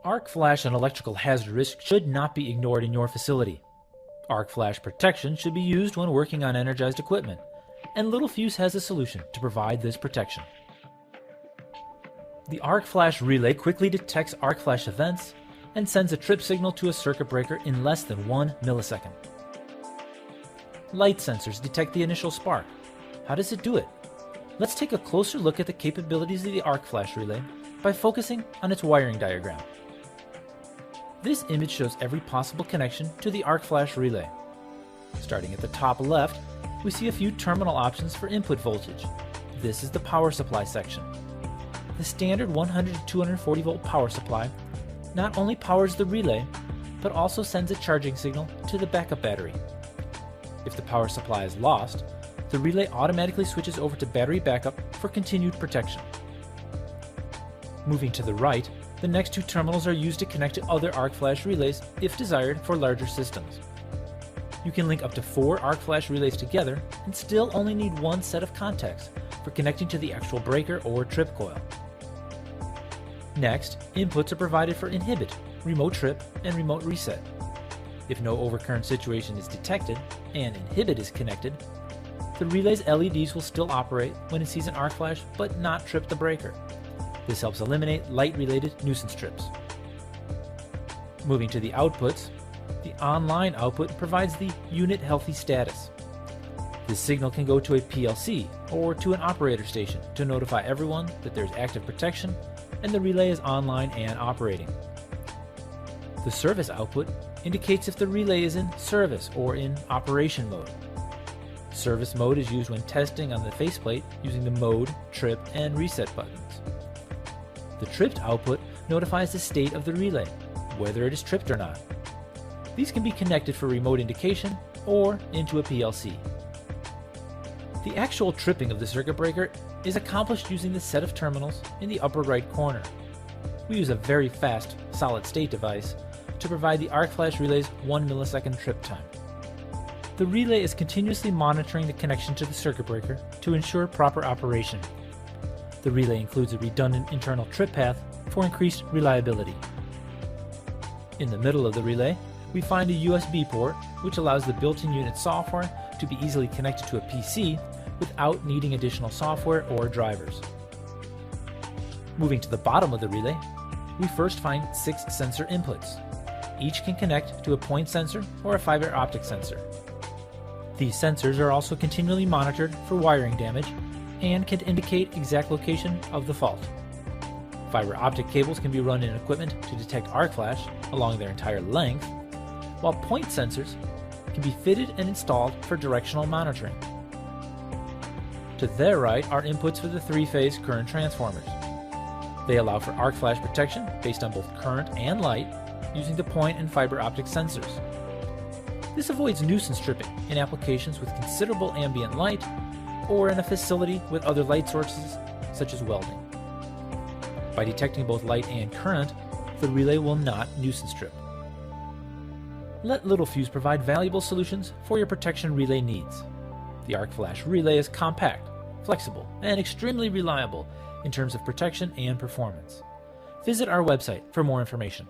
Arc flash and electrical hazard risk should not be ignored in your facility. Arc flash protection should be used when working on energized equipment, and Littelfuse has a solution to provide this protection. The Arc Flash Relay quickly detects arc flash events and sends a trip signal to a circuit breaker in less than 1 millisecond. Light sensors detect the initial spark. How does it do it? Let's take a closer look at the capabilities of the Arc Flash Relay by focusing on its wiring diagram. This image shows every possible connection to the Arc Flash Relay. Starting at the top left, we see a few terminal options for input voltage. This is the power supply section. The standard 100 to 240 volt power supply not only powers the relay, but also sends a charging signal to the backup battery. If the power supply is lost, the relay automatically switches over to battery backup for continued protection. Moving to the right, the next two terminals are used to connect to other Arc Flash relays if desired for larger systems. You can link up to 4 Arc Flash relays together and still only need one set of contacts for connecting to the actual breaker or trip coil. Next, inputs are provided for Inhibit, Remote Trip, and Remote Reset. If no overcurrent situation is detected and Inhibit is connected, the relay's LEDs will still operate when it sees an arc flash but not trip the breaker. This helps eliminate light-related nuisance trips. Moving to the outputs, the online output provides the unit healthy status. This signal can go to a PLC or to an operator station to notify everyone that there's active protection and the relay is online and operating. The service output indicates if the relay is in service or in operation mode. Service mode is used when testing on the faceplate using the mode, trip, and reset buttons. The tripped output notifies the state of the relay, whether it is tripped or not. These can be connected for remote indication or into a PLC. The actual tripping of the circuit breaker is accomplished using the set of terminals in the upper right corner. We use a very fast solid-state device to provide the Arc Flash Relay's 1 millisecond trip time. The relay is continuously monitoring the connection to the circuit breaker to ensure proper operation. The relay includes a redundant internal trip path for increased reliability. In the middle of the relay, we find a USB port, which allows the built-in unit software to be easily connected to a PC without needing additional software or drivers. Moving to the bottom of the relay, we first find 6 sensor inputs. Each can connect to a point sensor or a fiber optic sensor. These sensors are also continually monitored for wiring damage and can indicate exact location of the fault. Fiber optic cables can be run in equipment to detect arc flash along their entire length, while point sensors can be fitted and installed for directional monitoring. To their right are inputs for the 3-phase current transformers. They allow for arc flash protection based on both current and light using the point and fiber optic sensors. This avoids nuisance tripping in applications with considerable ambient light or in a facility with other light sources such as welding. By detecting both light and current, the relay will not nuisance trip. Let Littelfuse provide valuable solutions for your protection relay needs. The Arc Flash Relay is compact, flexible, and extremely reliable in terms of protection and performance. Visit our website for more information.